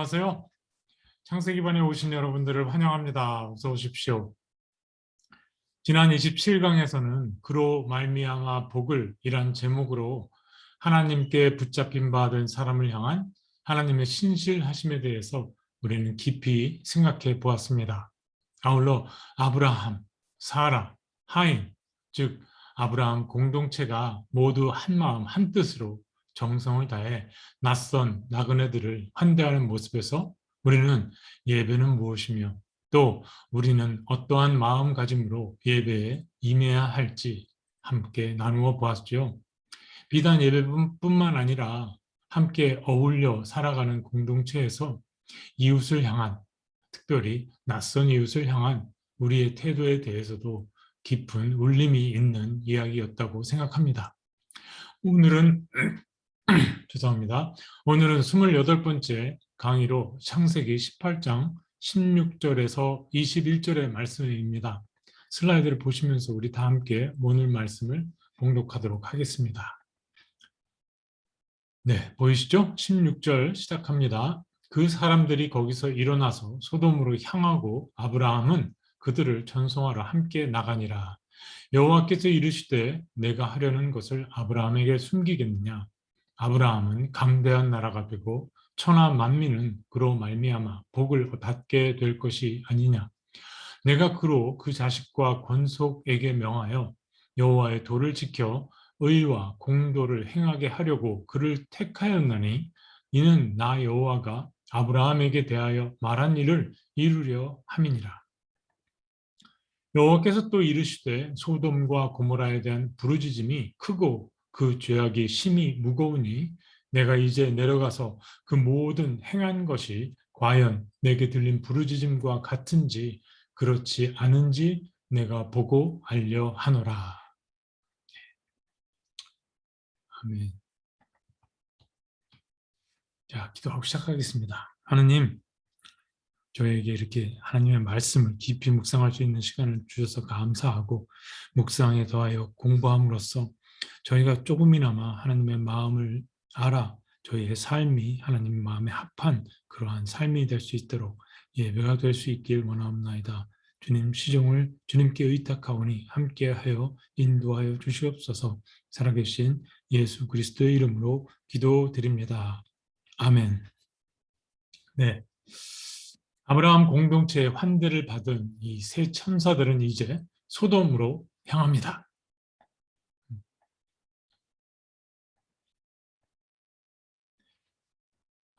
안녕하세요. 창세기반에 오신 여러분들을 환영합니다. 어서 오십시오. 지난 27강에서는 그로 말미암아 복을 이란 제목으로 하나님께 붙잡힌 바 된 사람을 향한 하나님의 신실하심에 대해서 우리는 깊이 생각해 보았습니다. 아울러 아브라함, 사라, 하인, 즉 아브라함 공동체가 모두 한 마음 한 뜻으로 정성을 다해 낯선 나그네들을 환대하는 모습에서 우리는 예배는 무엇이며 또 우리는 어떠한 마음가짐으로 예배에 임해야 할지 함께 나누어 보았죠. 비단 예배뿐만 아니라 함께 어울려 살아가는 공동체에서 이웃을 향한, 특별히 낯선 이웃을 향한 우리의 태도에 대해서도 깊은 울림이 있는 이야기였다고 생각합니다. 오늘은 죄송합니다. 오늘은 28번째 강의로 창세기 18장 16절에서 21절의 말씀입니다. 슬라이드를 보시면서 우리 다 함께 오늘 말씀을 봉독하도록 하겠습니다. 네, 보이시죠? 16절 시작합니다. 그 사람들이 거기서 일어나서 소돔으로 향하고 아브라함은 그들을 전송하러 함께 나가니라. 여호와께서 이르시되 내가 하려는 것을 아브라함에게 숨기겠느냐? 아브라함은 강대한 나라가 되고 천하 만민은 그로 말미암아 복을 받게 될 것이 아니냐. 내가 그로 그 자식과 권속에게 명하여 여호와의 도를 지켜 의와 공도를 행하게 하려고 그를 택하였나니 이는 나 여호와가 아브라함에게 대하여 말한 일을 이루려 함이니라. 여호와께서 또 이르시되 소돔과 고모라에 대한 부르짖음이 크고 그 죄악이 심히 무거우니 내가 이제 내려가서 그 모든 행한 것이 과연 내게 들린 부르짖음과 같은지 그렇지 않은지 내가 보고 알려 하노라. 아멘. 자, 기도하고 시작하겠습니다. 하느님, 저에게 이렇게 하나님의 말씀을 깊이 묵상할 수 있는 시간을 주셔서 감사하고 묵상에 더하여 공부함으로써 저희가 조금이나마 하나님의 마음을 알아 저희의 삶이 하나님의 마음에 합한 그러한 삶이 될 수 있도록 예배가 될 수 있길 원하옵나이다. 주님 시종을 주님께 의탁하오니 함께하여 인도하여 주시옵소서. 살아계신 예수 그리스도의 이름으로 기도드립니다. 아멘. 네. 아브라함 공동체의 환대를 받은 이 세 천사들은 이제 소돔으로 향합니다.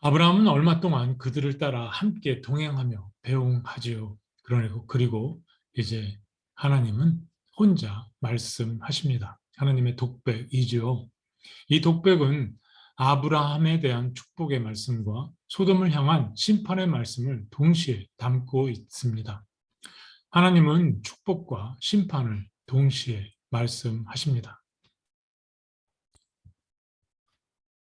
아브라함은 얼마 동안 그들을 따라 함께 동행하며 배웅하지요. 그리고 이제 하나님은 혼자 말씀하십니다. 하나님의 독백이지요. 이 독백은 아브라함에 대한 축복의 말씀과 소돔을 향한 심판의 말씀을 동시에 담고 있습니다. 하나님은 축복과 심판을 동시에 말씀하십니다.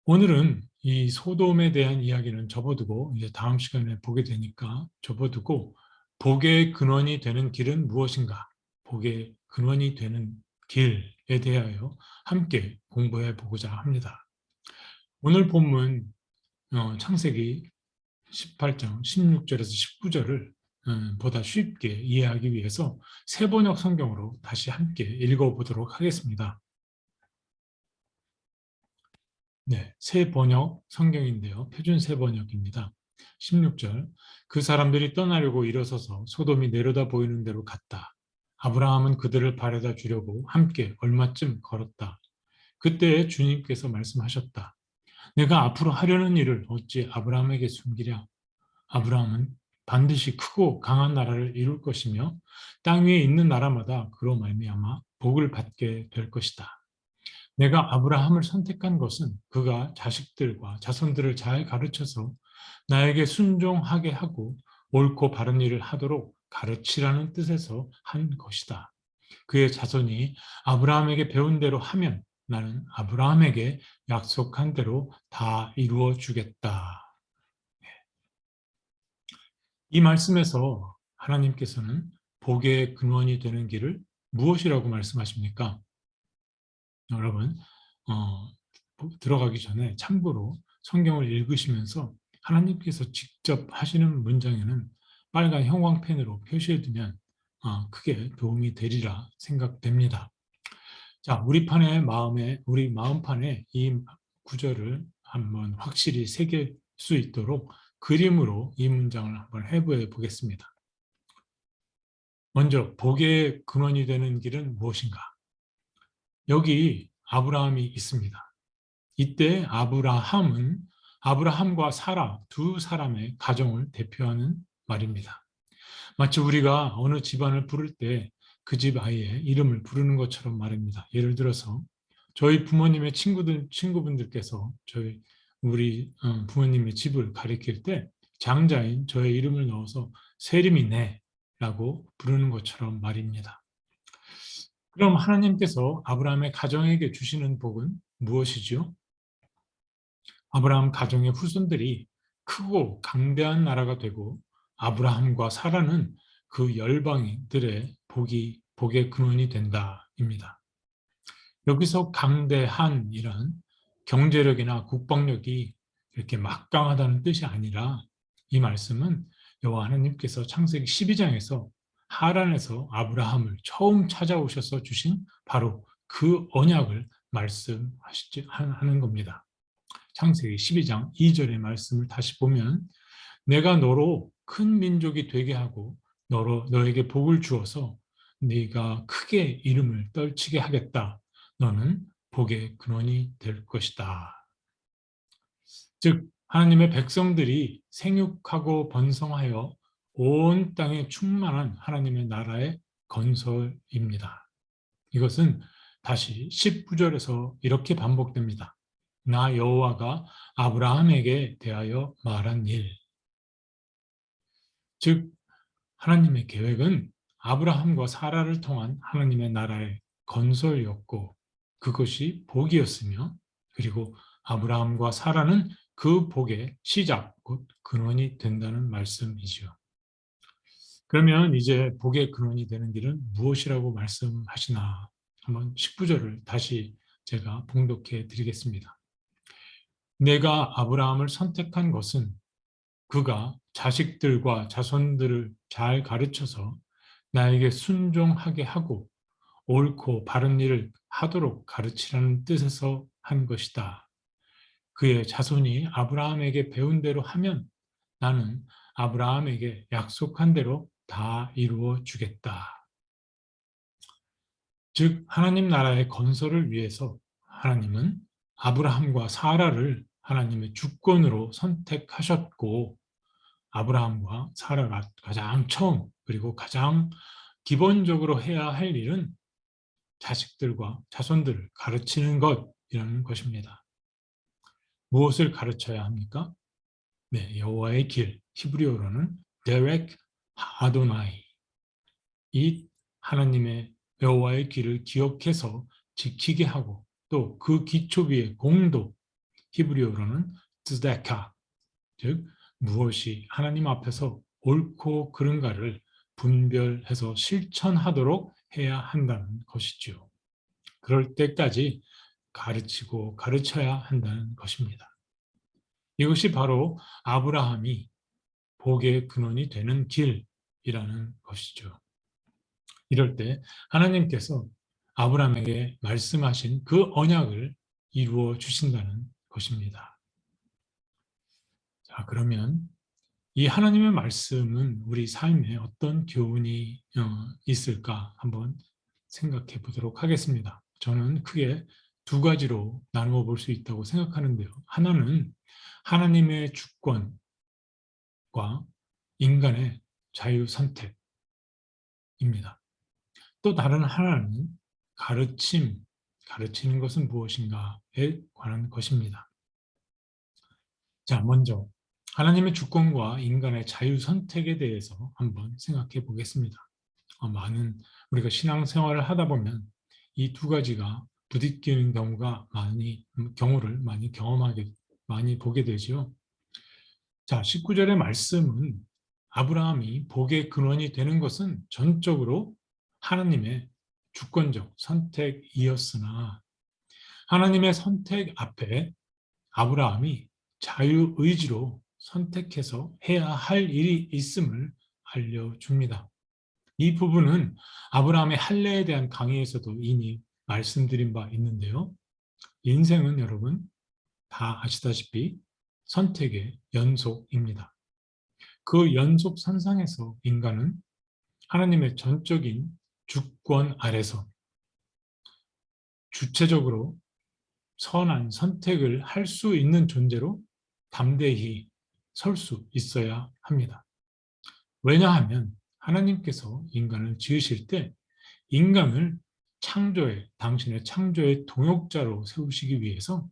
오늘은 이 소돔에 대한 이야기는 접어두고 이제 다음 시간에 보게 되니까 접어두고 복의 근원이 되는 길은 무엇인가? 복의 근원이 되는 길에 대하여 함께 공부해 보고자 합니다. 오늘 본문 창세기 18장 16절에서 19절을 보다 쉽게 이해하기 위해서 세번역 성경으로 다시 함께 읽어보도록 하겠습니다. 네, 세번역 성경인데요. 표준 세번역입니다. 16절, 그 사람들이 떠나려고 일어서서 소돔이 내려다 보이는 대로 갔다. 아브라함은 그들을 바래다 주려고 함께 얼마쯤 걸었다. 그때 주님께서 말씀하셨다. 내가 앞으로 하려는 일을 어찌 아브라함에게 숨기랴? 아브라함은 반드시 크고 강한 나라를 이룰 것이며 땅 위에 있는 나라마다 그로 말미암아 복을 받게 될 것이다. 내가 아브라함을 선택한 것은 그가 자식들과 자손들을 잘 가르쳐서 나에게 순종하게 하고 옳고 바른 일을 하도록 가르치라는 뜻에서 한 것이다. 그의 자손이 아브라함에게 배운 대로 하면 나는 아브라함에게 약속한 대로 다 이루어 주겠다. 이 말씀에서 하나님께서는 복의 근원이 되는 길을 무엇이라고 말씀하십니까? 여러분, 들어가기 전에 참고로 성경을 읽으시면서 하나님께서 직접 하시는 문장에는 빨간 형광펜으로 표시해두면 크게 도움이 되리라 생각됩니다. 자, 우리 마음판에 이 구절을 한번 확실히 새길 수 있도록 그림으로 이 문장을 한번 해부해 보겠습니다. 먼저 복의 근원이 되는 길은 무엇인가? 여기 아브라함이 있습니다. 이때 아브라함과 사라 두 사람의 가정을 대표하는 말입니다. 마치 우리가 어느 집안을 부를 때 그 집 아이의 이름을 부르는 것처럼 말입니다. 예를 들어서 저희 부모님의 친구분들께서 우리 부모님의 집을 가리킬 때 장자인 저의 이름을 넣어서 세림이네라고 부르는 것처럼 말입니다. 그럼 하나님께서 아브라함의 가정에게 주시는 복은 무엇이죠? 아브라함 가정의 후손들이 크고 강대한 나라가 되고 아브라함과 사라는 그 열방들의 복의 근원이 된다입니다. 여기서 강대한이란 경제력이나 국방력이 이렇게 막강하다는 뜻이 아니라 이 말씀은 여호와 하나님께서 창세기 12장에서 하란에서 아브라함을 처음 찾아오셔서 주신 바로 그 언약을 말씀하는 겁니다. 창세기 12장 2절의 말씀을 다시 보면 내가 너로 큰 민족이 되게 하고 너에게 복을 주어서 네가 크게 이름을 떨치게 하겠다. 너는 복의 근원이 될 것이다. 즉 하나님의 백성들이 생육하고 번성하여 온 땅에 충만한 하나님의 나라의 건설입니다. 이것은 다시 19절에서 이렇게 반복됩니다. 나 여호와가 아브라함에게 대하여 말한 일. 즉 하나님의 계획은 아브라함과 사라를 통한 하나님의 나라의 건설이었고 그것이 복이었으며 그리고 아브라함과 사라는 그 복의 시작, 곧 근원이 된다는 말씀이죠. 그러면 이제 복의 근원이 되는 길은 무엇이라고 말씀하시나 한번 19절을 다시 제가 봉독해 드리겠습니다. 내가 아브라함을 선택한 것은 그가 자식들과 자손들을 잘 가르쳐서 나에게 순종하게 하고 옳고 바른 일을 하도록 가르치라는 뜻에서 한 것이다. 그의 자손이 아브라함에게 배운 대로 하면 나는 아브라함에게 약속한 대로 다 이루어 주겠다. 즉 하나님 나라의 건설을 위해서 하나님은 아브라함과 사라를 하나님의 주권으로 선택하셨고 아브라함과 사라가 가장 처음 그리고 가장 기본적으로 해야 할 일은 자식들과 자손들을 가르치는 것이라는 것입니다. 무엇을 가르쳐야 합니까? 네, 여호와의 길, 히브리어로는 데렉 아도나이. 이 하나님의 여호와의 길을 기억해서 지키게 하고 또 그 기초 위에 공도, 히브리어로는 츠데카, 즉 무엇이 하나님 앞에서 옳고 그른가를 분별해서 실천하도록 해야 한다는 것이죠. 그럴 때까지 가르치고 가르쳐야 한다는 것입니다. 이것이 바로 아브라함이 복의 근원이 되는 길이라는 것이죠. 이럴 때 하나님께서 아브라함에게 말씀하신 그 언약을 이루어 주신다는 것입니다. 자, 그러면 이 하나님의 말씀은 우리 삶에 어떤 교훈이 있을까 한번 생각해 보도록 하겠습니다. 저는 크게 두 가지로 나누어 볼 수 있다고 생각하는데요. 하나는 하나님의 주권과 인간의 자유 선택입니다. 또 다른 하나는 가르치는 것은 무엇인가에 관한 것입니다. 자, 먼저 하나님의 주권과 인간의 자유 선택에 대해서 한번 생각해 보겠습니다. 우리가 신앙생활을 하다 보면 이 두 가지가 부딪히는 경우를 많이 보게 되죠. 자, 19절의 말씀은 아브라함이 복의 근원이 되는 것은 전적으로 하나님의 주권적 선택이었으나 하나님의 선택 앞에 아브라함이 자유의지로 선택해서 해야 할 일이 있음을 알려줍니다. 이 부분은 아브라함의 할례에 대한 강의에서도 이미 말씀드린 바 있는데요. 인생은 여러분 다 아시다시피 선택의 연속입니다. 그 연속선상에서 인간은 하나님의 전적인 주권 아래서 주체적으로 선한 선택을 할 수 있는 존재로 담대히 설 수 있어야 합니다. 왜냐하면 하나님께서 인간을 지으실 때 인간을 당신의 창조의 동역자로 세우시기 위해서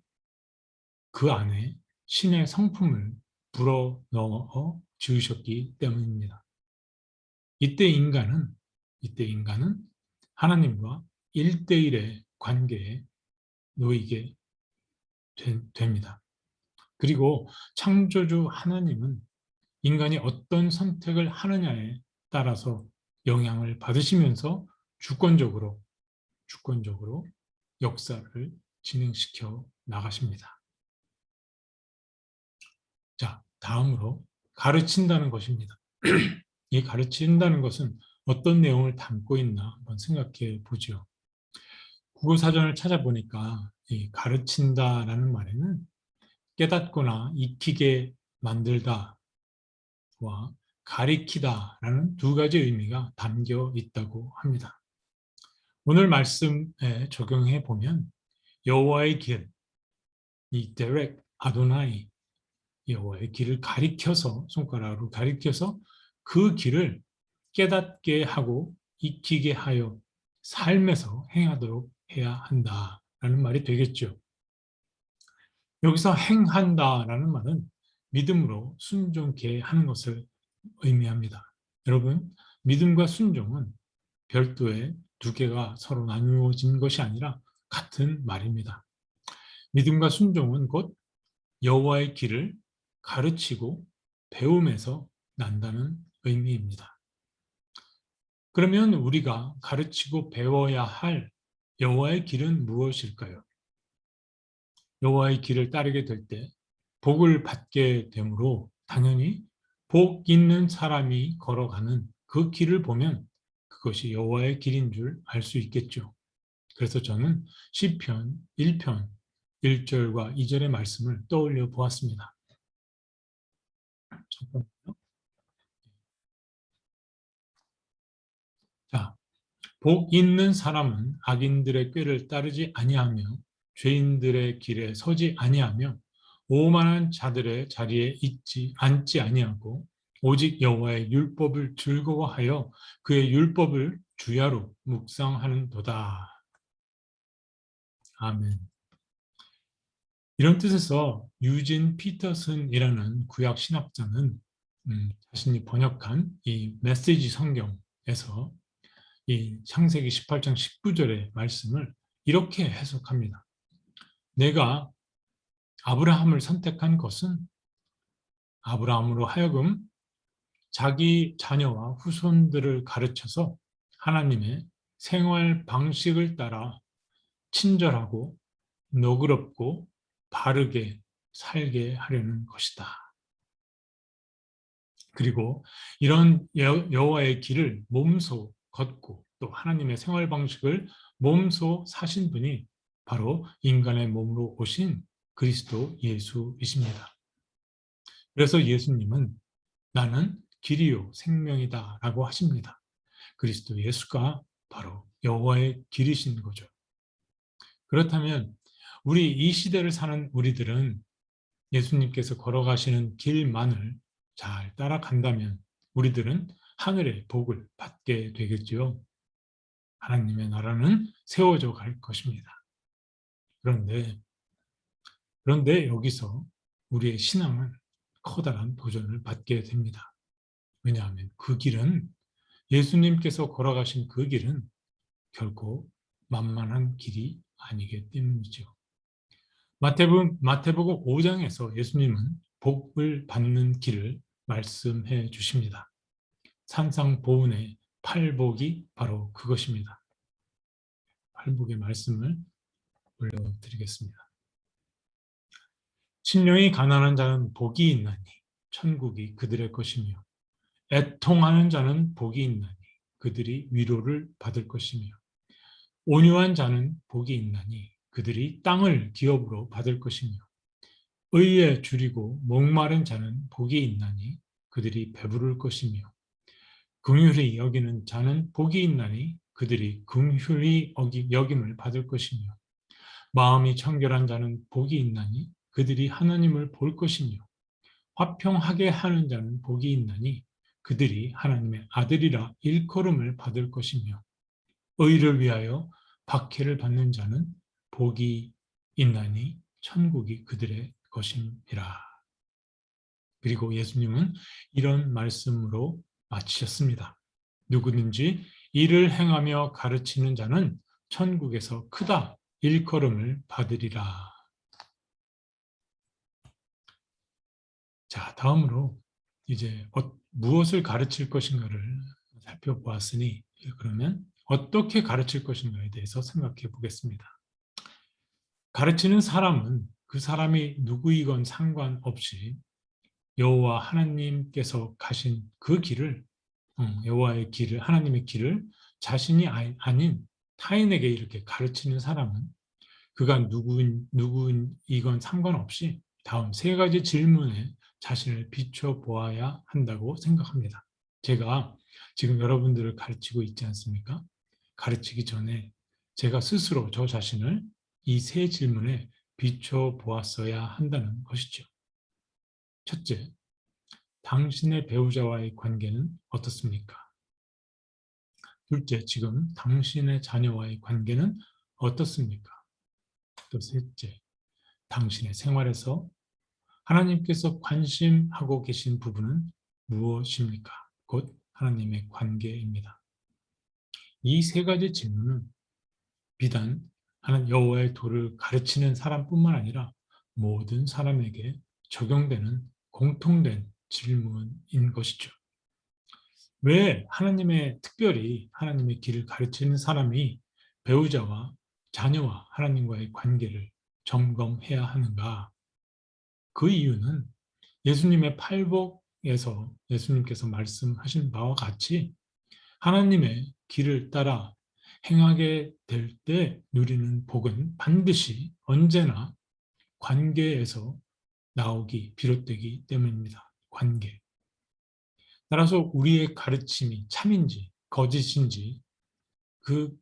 그 안에 신의 성품을 불어넣어 지으셨기 때문입니다. 이때 인간은 하나님과 1대1의 관계에 놓이게 됩니다. 그리고 창조주 하나님은 인간이 어떤 선택을 하느냐에 따라서 영향을 받으시면서 주권적으로 역사를 진행시켜 나가십니다. 자, 다음으로 가르친다는 것입니다. 이 가르친다는 것은 어떤 내용을 담고 있나 한번 생각해 보죠. 국어사전을 찾아보니까 이 가르친다라는 말에는 깨닫거나 익히게 만들다와 가리키다라는 두 가지 의미가 담겨 있다고 합니다. 오늘 말씀에 적용해 보면 여호와의 길, 이 데렉 아도나이, 여호와의 길을 가리켜서 손가락으로 가리켜서 그 길을 깨닫게 하고 익히게 하여 삶에서 행하도록 해야 한다라는 말이 되겠죠. 여기서 행한다라는 말은 믿음으로 순종케 하는 것을 의미합니다. 여러분, 믿음과 순종은 별도의 두 개가 서로 나누어진 것이 아니라 같은 말입니다. 믿음과 순종은 곧 여호와의 길을 가르치고 배움에서 난다는 의미입니다. 그러면 우리가 가르치고 배워야 할 여호와의 길은 무엇일까요? 여호와의 길을 따르게 될 때 복을 받게 되므로 당연히 복 있는 사람이 걸어가는 그 길을 보면 그것이 여호와의 길인 줄 알 수 있겠죠. 그래서 저는 시편 1편 1절과 2절의 말씀을 떠올려 보았습니다. 잠깐만요. 자, 복 있는 사람은 악인들의 꾀를 따르지 아니하며 죄인들의 길에 서지 아니하며 오만한 자들의 자리에 앉지 아니하고 오직 여호와의 율법을 즐거워하여 그의 율법을 주야로 묵상하는도다. 아멘. 이런 뜻에서 유진 피터슨이라는 구약 신학자는 자신이 번역한 이 메시지 성경에서 이 창세기 18장 19절의 말씀을 이렇게 해석합니다. 내가 아브라함을 선택한 것은 아브라함으로 하여금 자기 자녀와 후손들을 가르쳐서 하나님의 생활 방식을 따라 친절하고 너그럽고 바르게 살게 하려는 것이다. 그리고 이런 여호와의 길을 몸소 걷고 또 하나님의 생활 방식을 몸소 사신 분이 바로 인간의 몸으로 오신 그리스도 예수이십니다. 그래서 예수님은 나는 길이요 생명이다 라고 하십니다. 그리스도 예수가 바로 여호와의 길이신 거죠. 그렇다면 우리 이 시대를 사는 우리들은 예수님께서 걸어가시는 길만을 잘 따라간다면 우리들은 하늘의 복을 받게 되겠지요. 하나님의 나라는 세워져 갈 것입니다. 그런데 여기서 우리의 신앙은 커다란 도전을 받게 됩니다. 왜냐하면 그 길은 예수님께서 걸어가신 그 길은 결코 만만한 길이 아니기 때문이죠. 마태복음 5장에서 예수님은 복을 받는 길을 말씀해 주십니다. 산상보훈의 팔복이 바로 그것입니다. 팔복의 말씀을 올려드리겠습니다. 심령이 가난한 자는 복이 있나니 천국이 그들의 것이며 애통하는 자는 복이 있나니 그들이 위로를 받을 것이며 온유한 자는 복이 있나니 그들이 땅을 기업으로 받을 것이며 의에 줄이고 목마른 자는 복이 있나니 그들이 배부를 것이며 긍휼히 여기는 자는 복이 있나니 그들이 긍휼히 여김을 받을 것이며 마음이 청결한 자는 복이 있나니 그들이 하나님을 볼 것이며 화평하게 하는 자는 복이 있나니 그들이 하나님의 아들이라 일컬음을 받을 것이며 의를 위하여 박해를 받는 자는 복이 있나니 천국이 그들의 것임이라. 그리고 예수님은 이런 말씀으로 마치셨습니다. 누구든지 이를 행하며 가르치는 자는 천국에서 크다 일컬음을 받으리라. 자, 다음으로 이제 무엇을 가르칠 것인가를 살펴보았으니 그러면 어떻게 가르칠 것인가에 대해서 생각해 보겠습니다. 가르치는 사람은 그 사람이 누구이건 상관없이 여호와 하나님께서 가신 그 길을 여호와의 길을 하나님의 길을 자신이 아닌 타인에게 이렇게 가르치는 사람은 그가 누구이건 상관없이 다음 세 가지 질문에 자신을 비춰보아야 한다고 생각합니다. 제가 지금 여러분들을 가르치고 있지 않습니까? 가르치기 전에 제가 스스로 저 자신을 이 세 질문에 비춰보았어야 한다는 것이죠. 첫째, 당신의 배우자와의 관계는 어떻습니까? 둘째, 지금 당신의 자녀와의 관계는 어떻습니까? 또 셋째, 당신의 생활에서 하나님께서 관심하고 계신 부분은 무엇입니까? 곧 하나님의 관계입니다. 이 세 가지 질문은 비단 하나님 여호와의 도를 가르치는 사람뿐만 아니라 모든 사람에게 적용되는 공통된 질문인 것이죠. 왜 특별히 하나님의 길을 가르치는 사람이 배우자와 자녀와 하나님과의 관계를 점검해야 하는가? 그 이유는 예수님의 팔복에서 예수님께서 말씀하신 바와 같이 하나님의 길을 따라 행하게 될 때 누리는 복은 반드시 언제나 관계에서 비롯되기 때문입니다. 관계. 따라서 우리의 가르침이 참인지 거짓인지 그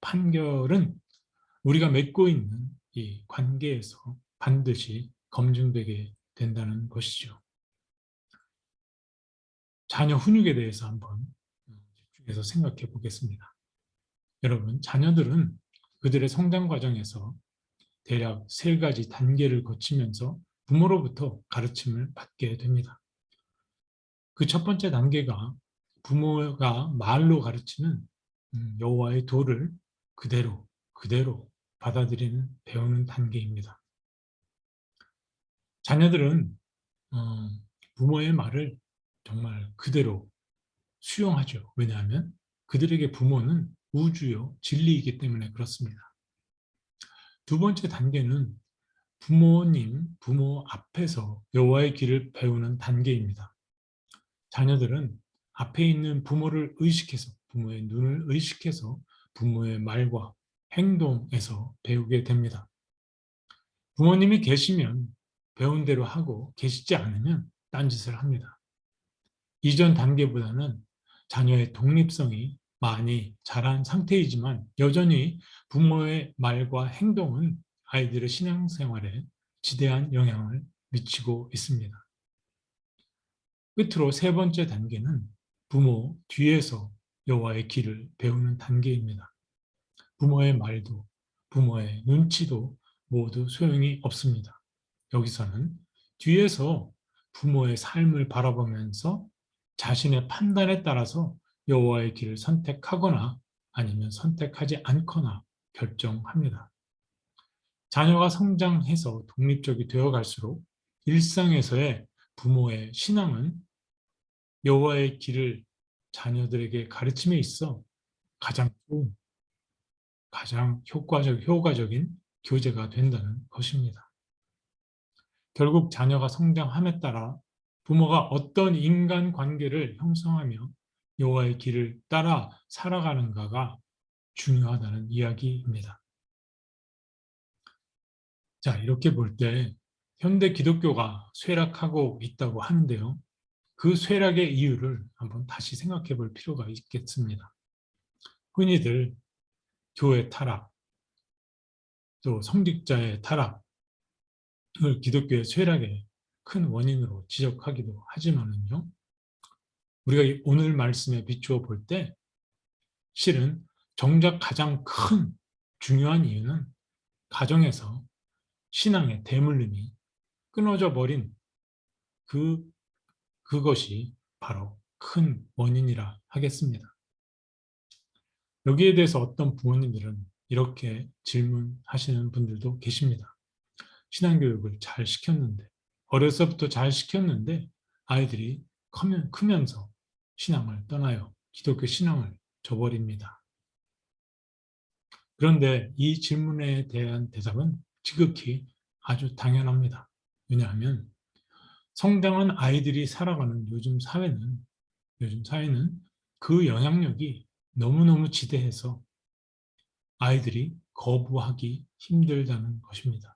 판결은 우리가 맺고 있는 이 관계에서 반드시 검증되게 된다는 것이죠. 자녀 훈육에 대해서 한번 집중해서 생각해 보겠습니다. 여러분, 자녀들은 그들의 성장 과정에서 대략 세 가지 단계를 거치면서 부모로부터 가르침을 받게 됩니다. 그 첫 번째 단계가 부모가 말로 가르치는 여호와의 도를 그대로 받아들이는 배우는 단계입니다. 자녀들은 부모의 말을 정말 그대로 수용하죠. 왜냐하면 그들에게 부모는 우주요 진리이기 때문에 그렇습니다. 두 번째 단계는 부모 앞에서 여호와의 길을 배우는 단계입니다. 자녀들은 앞에 있는 부모를 의식해서 부모의 눈을 의식해서 부모의 말과 행동에서 배우게 됩니다. 부모님이 계시면 배운 대로 하고 계시지 않으면 딴짓을 합니다. 이전 단계보다는 자녀의 독립성이 많이 자란 상태이지만 여전히 부모의 말과 행동은 아이들의 신앙생활에 지대한 영향을 미치고 있습니다. 끝으로 세 번째 단계는 부모 뒤에서 여호와의 길을 배우는 단계입니다. 부모의 말도 부모의 눈치도 모두 소용이 없습니다. 여기서는 뒤에서 부모의 삶을 바라보면서 자신의 판단에 따라서 여호와의 길을 선택하거나 아니면 선택하지 않거나 결정합니다. 자녀가 성장해서 독립적이 되어갈수록 일상에서의 부모의 신앙은 여호와의 길을 자녀들에게 가르침에 있어 가장 좋은, 가장 효과적인 교재가 된다는 것입니다. 결국 자녀가 성장함에 따라 부모가 어떤 인간관계를 형성하며 여호와의 길을 따라 살아가는가가 중요하다는 이야기입니다. 자, 이렇게 볼 때 현대 기독교가 쇠락하고 있다고 하는데요. 그 쇠락의 이유를 한번 다시 생각해 볼 필요가 있겠습니다. 흔히들 교회 타락, 또 성직자의 타락을 기독교의 쇠락의 큰 원인으로 지적하기도 하지만은요. 우리가 오늘 말씀에 비추어 볼 때 실은 정작 가장 큰 중요한 이유는 가정에서 신앙의 대물림이 끊어져 버린 그것이 바로 큰 원인이라 하겠습니다. 여기에 대해서 어떤 부모님들은 이렇게 질문하시는 분들도 계십니다. 신앙교육을 잘 시켰는데, 어려서부터 잘 시켰는데 아이들이 크면서 신앙을 떠나요. 기독교 신앙을 저버립니다. 그런데 이 질문에 대한 대답은 지극히 아주 당연합니다. 왜냐하면 성장한 아이들이 살아가는 요즘 사회는 그 영향력이 너무너무 지대해서 아이들이 거부하기 힘들다는 것입니다.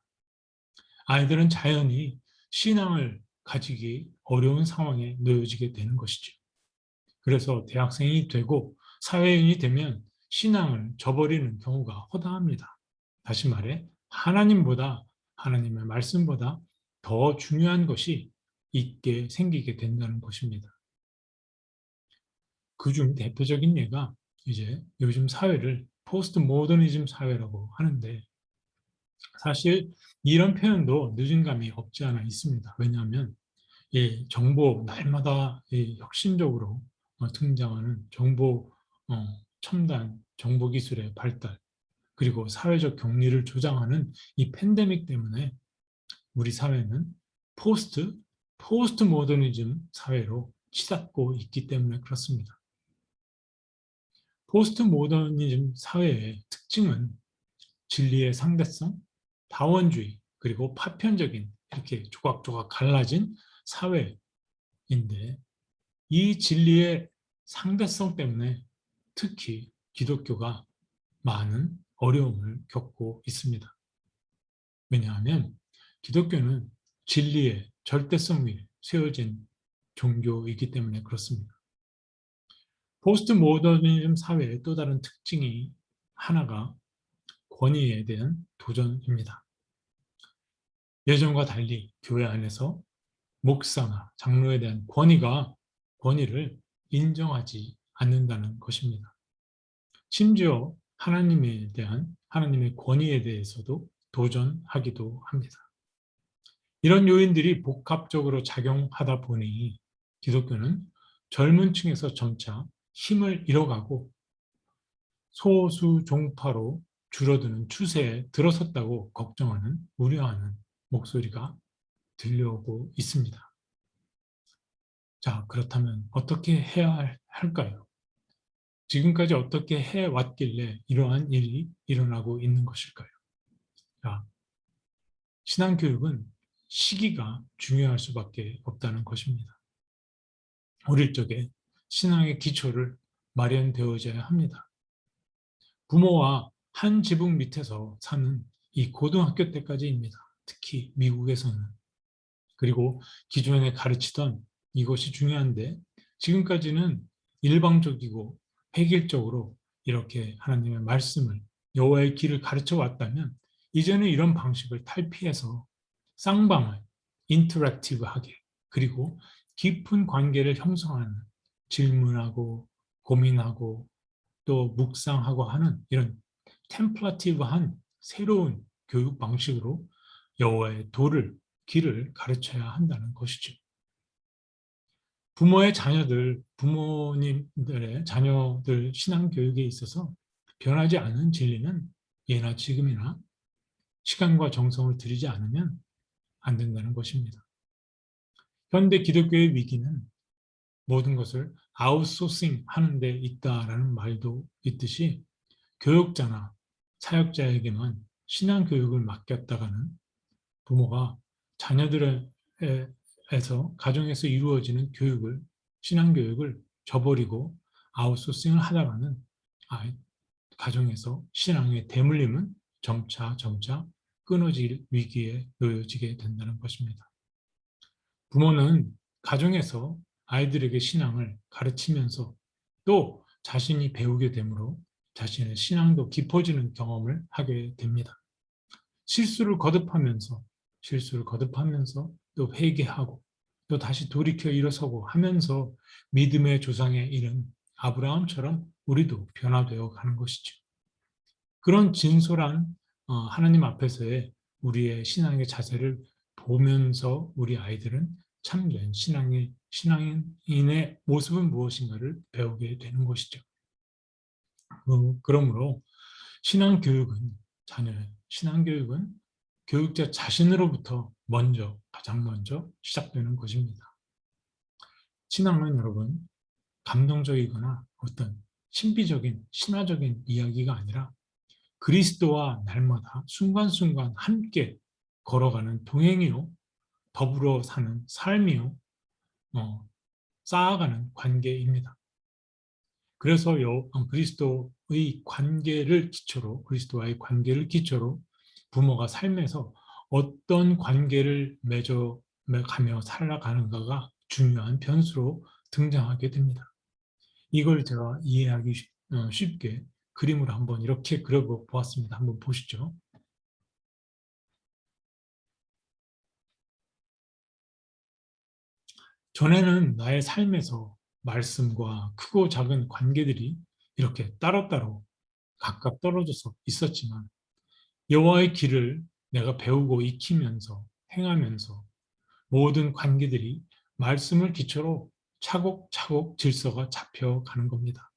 아이들은 자연히 신앙을 가지기 어려운 상황에 놓여지게 되는 것이죠. 그래서 대학생이 되고 사회인이 되면 신앙을 저버리는 경우가 허다합니다. 다시 말해 하나님의 말씀보다 더 중요한 것이 있게 생기게 된다는 것입니다. 그중 대표적인 예가 이제 요즘 사회를 포스트 모더니즘 사회라고 하는데 사실 이런 표현도 늦은 감이 없지 않아 있습니다. 왜냐하면 이 정보 날마다 이 혁신적으로 등장하는 첨단 정보 기술의 발달 그리고 사회적 격리를 조장하는 이 팬데믹 때문에 우리 사회는 포스트 모더니즘 사회로 치닫고 있기 때문에 그렇습니다. 포스트 모더니즘 사회의 특징은 진리의 상대성, 다원주의, 그리고 파편적인 이렇게 조각조각 갈라진 사회인데 이 진리의 상대성 때문에 특히 기독교가 많은 어려움을 겪고 있습니다. 왜냐하면 기독교는 진리의 절대성 위에 세워진 종교이기 때문에 그렇습니다. 포스트 모더니즘 사회의 또 다른 특징이 하나가 권위에 대한 도전입니다. 예전과 달리 교회 안에서 목사나 장로에 대한 권위를 인정하지 않는다는 것입니다. 심지어 하나님의 권위에 대해서도 도전하기도 합니다. 이런 요인들이 복합적으로 작용하다 보니 기독교는 젊은 층에서 점차 힘을 잃어가고 소수 종파로 줄어드는 추세에 들어섰다고 걱정하는, 우려하는 목소리가 들려오고 있습니다. 자, 그렇다면 어떻게 해야 할까요? 지금까지 어떻게 해왔길래 이러한 일이 일어나고 있는 것일까요? 자, 신앙교육은 시기가 중요할 수밖에 없다는 것입니다. 어릴 적에 신앙의 기초를 마련되어져야 합니다. 부모와 한 지붕 밑에서 사는 이 고등학교 때까지입니다. 특히 미국에서는. 그리고 기존에 가르치던 이것이 중요한데 지금까지는 일방적이고 획일적으로 이렇게 하나님의 말씀을 여호와의 길을 가르쳐 왔다면 이제는 이런 방식을 탈피해서 쌍방을 인터랙티브하게 그리고 깊은 관계를 형성하는 질문하고 고민하고 또 묵상하고 하는 이런 템플러티브한 새로운 교육 방식으로 여호와의 길을 가르쳐야 한다는 것이죠. 부모님들의 자녀들 신앙 교육에 있어서 변하지 않은 진리는 예나 지금이나 시간과 정성을 들이지 않으면 안 된다는 것입니다. 현대 기독교의 위기는 모든 것을 아웃소싱 하는 데 있다라는 말도 있듯이 교육자나 사역자에게만 신앙 교육을 맡겼다가는 부모가 자녀들에서 가정에서 이루어지는 신앙 교육을 저버리고 아웃소싱을 하다가는 가정에서 신앙의 대물림은 점차 끊어질 위기에 놓여지게 된다는 것입니다. 부모는 가정에서 아이들에게 신앙을 가르치면서 또 자신이 배우게 되므로 자신의 신앙도 깊어지는 경험을 하게 됩니다. 실수를 거듭하면서 또 회개하고 또 다시 돌이켜 일어서고 하면서 믿음의 조상에 이른 아브라함처럼 우리도 변화되어 가는 것이죠. 그런 진솔한 하나님 앞에서의 우리의 신앙의 자세를 보면서 우리 아이들은 참된 신앙인의 모습은 무엇인가를 배우게 되는 것이죠. 그러므로 신앙교육은 교육자 자신으로부터 가장 먼저 시작되는 것입니다. 신앙은 여러분, 감동적이거나 어떤 신비적인, 신화적인 이야기가 아니라 그리스도와 날마다 순간순간 함께 걸어가는 동행이요, 더불어 사는 삶이요, 쌓아가는 관계입니다. 그래서 그리스도와의 관계를 기초로 부모가 삶에서 어떤 관계를 맺어가며 살아가는가가 중요한 변수로 등장하게 됩니다. 이걸 제가 이해하기 쉽게 그림으로 한번 이렇게 그려보았습니다. 한번 보시죠. 전에는 나의 삶에서 말씀과 크고 작은 관계들이 이렇게 따로따로 각각 떨어져서 있었지만 여호와의 길을 내가 배우고 익히면서 행하면서 모든 관계들이 말씀을 기초로 차곡차곡 질서가 잡혀가는 겁니다.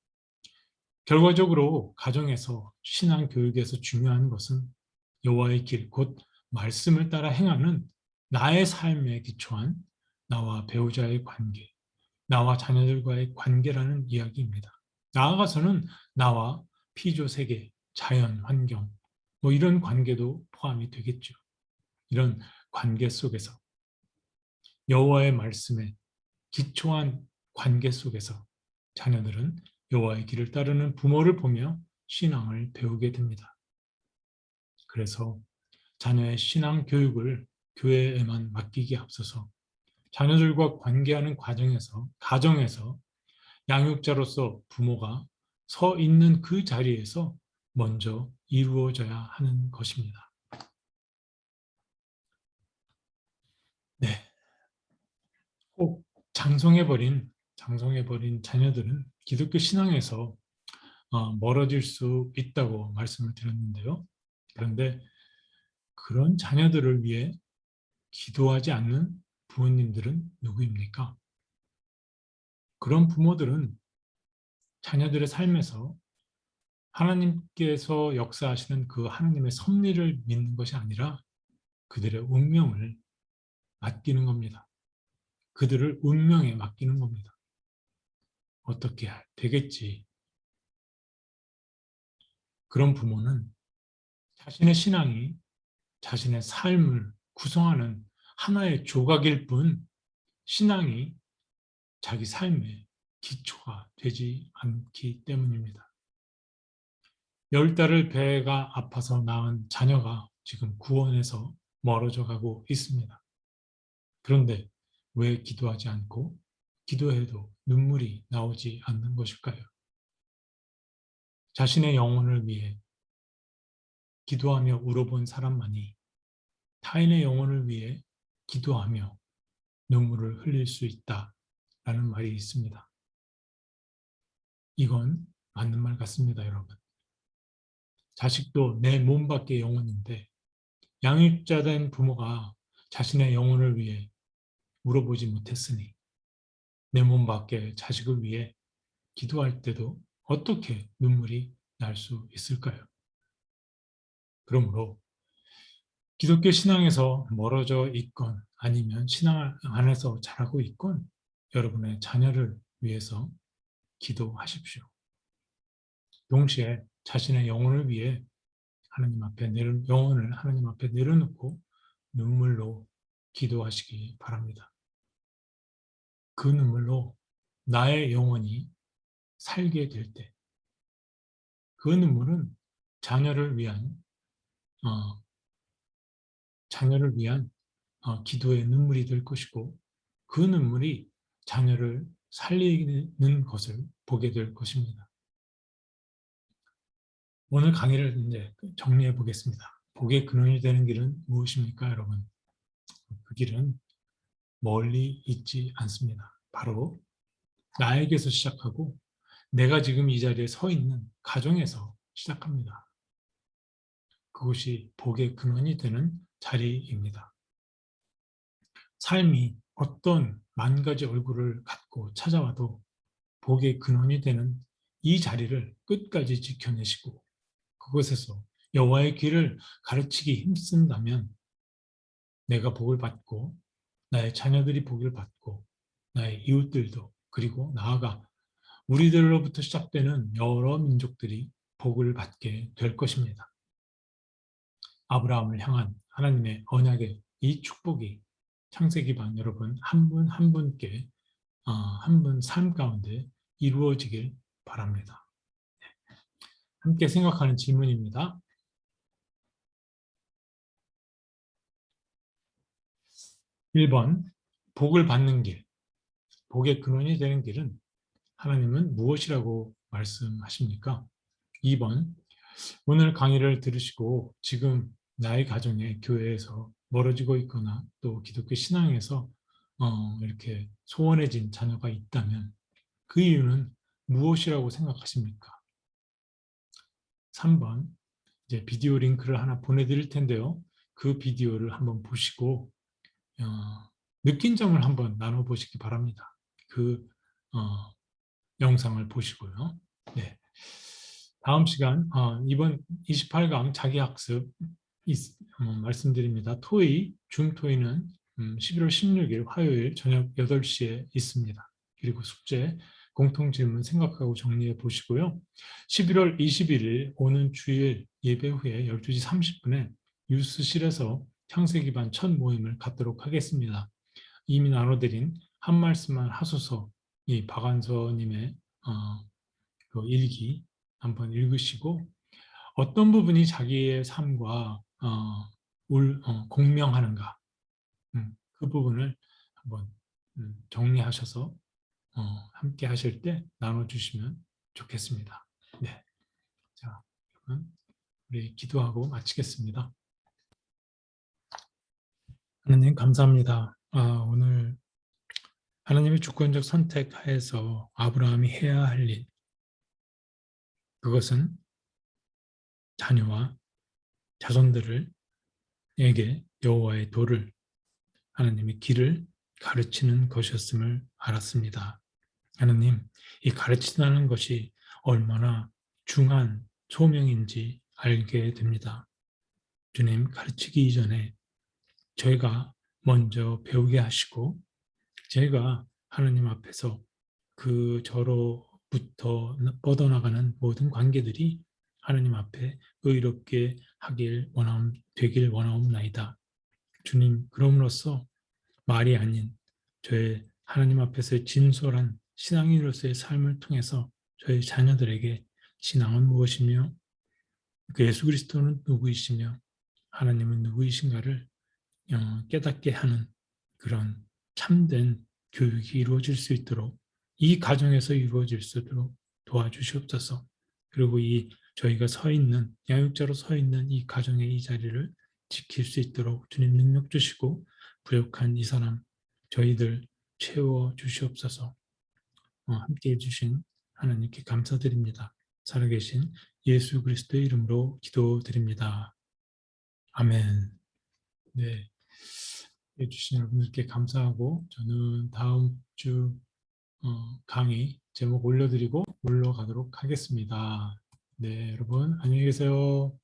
결과적으로 가정에서 신앙 교육에서 중요한 것은 여호와의 길, 곧 말씀을 따라 행하는 나의 삶에 기초한 나와 배우자의 관계, 나와 자녀들과의 관계라는 이야기입니다. 나아가서는 나와 피조 세계, 자연, 환경, 이런 관계도 포함이 되겠죠. 이런 관계 속에서 여호와의 말씀에 기초한 관계 속에서 자녀들은 여호와의 길을 따르는 부모를 보며 신앙을 배우게 됩니다. 그래서 자녀의 신앙 교육을 교회에만 맡기기에 앞서서 자녀들과 관계하는 가정에서 양육자로서 부모가 서 있는 그 자리에서 먼저 이루어져야 하는 것입니다. 네, 꼭 장성해버린 자녀들은 기독교 신앙에서 멀어질 수 있다고 말씀을 드렸는데요. 그런데 그런 자녀들을 위해 기도하지 않는 부모님들은 누구입니까? 그런 부모들은 자녀들의 삶에서 하나님께서 역사하시는 그 하나님의 섭리를 믿는 것이 아니라 그들의 운명을 맡기는 겁니다. 그들을 운명에 맡기는 겁니다. 어떻게 되겠지. 그런 부모는 자신의 신앙이 자신의 삶을 구성하는 하나의 조각일 뿐 신앙이 자기 삶의 기초가 되지 않기 때문입니다. 10달을 배가 아파서 낳은 자녀가 지금 구원에서 멀어져 가고 있습니다. 그런데 왜 기도하지 않고 기도해도 눈물이 나오지 않는 것일까요? 자신의 영혼을 위해 기도하며 울어본 사람만이 타인의 영혼을 위해 기도하며 눈물을 흘릴 수 있다라는 말이 있습니다. 이건 맞는 말 같습니다, 여러분. 자식도 내 몸 밖의 영혼인데 양육자된 부모가 자신의 영혼을 위해 물어보지 못했으니 내 몸 밖의 자식을 위해 기도할 때도 어떻게 눈물이 날 수 있을까요? 그러므로 기독교 신앙에서 멀어져 있건 아니면 신앙 안에서 자라고 있건 여러분의 자녀를 위해서 기도하십시오. 동시에 자신의 영혼을 위해 영혼을 하나님 앞에 내려놓고 눈물로 기도하시기 바랍니다. 그 눈물로 나의 영혼이 살게 될 때, 그 눈물은 자녀를 위한 어, 기도의 눈물이 될 것이고, 그 눈물이 자녀를 살리는 것을 보게 될 것입니다. 오늘 강의를 이제 정리해 보겠습니다. 복의 근원이 되는 길은 무엇입니까, 여러분? 그 길은 멀리 있지 않습니다. 바로 나에게서 시작하고 내가 지금 이 자리에 서 있는 가정에서 시작합니다. 그것이 복의 근원이 되는 자리입니다. 삶이 어떤 만 가지 얼굴을 갖고 찾아와도 복의 근원이 되는 이 자리를 끝까지 지켜내시고 그곳에서 여호와의 길을 가르치기 힘쓴다면 내가 복을 받고 나의 자녀들이 복을 받고 나의 이웃들도 그리고 나아가 우리들로부터 시작되는 여러 민족들이 복을 받게 될 것입니다. 아브라함을 향한 하나님의 언약의 이 축복이 창세기반 여러분 한 분 한 분께 한 분 삶 가운데 이루어지길 바랍니다. 함께 생각하는 질문입니다. 1번, 복을 받는 길, 복의 근원이 되는 길은 하나님은 무엇이라고 말씀하십니까? 2번, 오늘 강의를 들으시고 지금 나의 가정에 교회에서 멀어지고 있거나 또 기독교 신앙에서 이렇게 소원해진 자녀가 있다면 그 이유는 무엇이라고 생각하십니까? 3번, 이제 비디오 링크를 하나 보내드릴 텐데요. 그 비디오를 한번 보시고 느낀 점을 한번 나눠보시기 바랍니다. 그 영상을 보시고요. 네. 다음 시간 이번 28강 자기학습 말씀드립니다. 토의, 줌토의는 11월 16일 화요일 저녁 8시에 있습니다. 그리고 숙제, 공통질문 생각하고 정리해 보시고요. 11월 21일 오는 주일 예배 후에 12시 30분에 뉴스실에서 창세기반 첫 모임을 갖도록 하겠습니다. 이미 나눠드린 한 말씀만 하소서 이 박완서님의 그 일기 한번 읽으시고 어떤 부분이 자기의 삶과 공명하는가 그 부분을 한번 정리하셔서 함께 하실 때 나눠주시면 좋겠습니다. 네, 자, 그러면 우리 기도하고 마치겠습니다. 하나님 감사합니다. 오늘 하나님의 주권적 선택하에서 아브라함이 해야 할 일, 그것은 자녀와 자손들에게 여호와의 도를 하나님의 길을 가르치는 것이었음을 알았습니다. 하나님, 이 가르친다는 것이 얼마나 중한 소명인지 알게 됩니다. 주님, 가르치기 이전에 저희가 먼저 배우게 하시고 제가 하나님 앞에서 그 저로부터 뻗어나가는 모든 관계들이 하나님 앞에 의롭게 되길 원하옵나이다. 주님, 그럼으로써 말이 아닌 저의 하나님 앞에서의 진솔한 신앙인으로서의 삶을 통해서 저희 자녀들에게 신앙은 무엇이며 그 예수 그리스도는 누구이시며 하나님은 누구이신가를 깨닫게 하는 그런 참된 교육이 이루어질 수 있도록 이 가정에서 이루어질 수 있도록 도와주시옵소서. 그리고 이 저희가 양육자로 서 있는 이 가정의 이 자리를 지킬 수 있도록 주님 능력 주시고 부족한 이 사람 저희들 채워 주시옵소서. 함께해 주신 하나님께 감사드립니다. 살아계신 예수 그리스도의 이름으로 기도드립니다. 아멘. 네, 해주신 여러분들께 감사하고 저는 다음 주 강의 제목 올려드리고 물러가도록 하겠습니다. 네, 여러분 안녕히 계세요.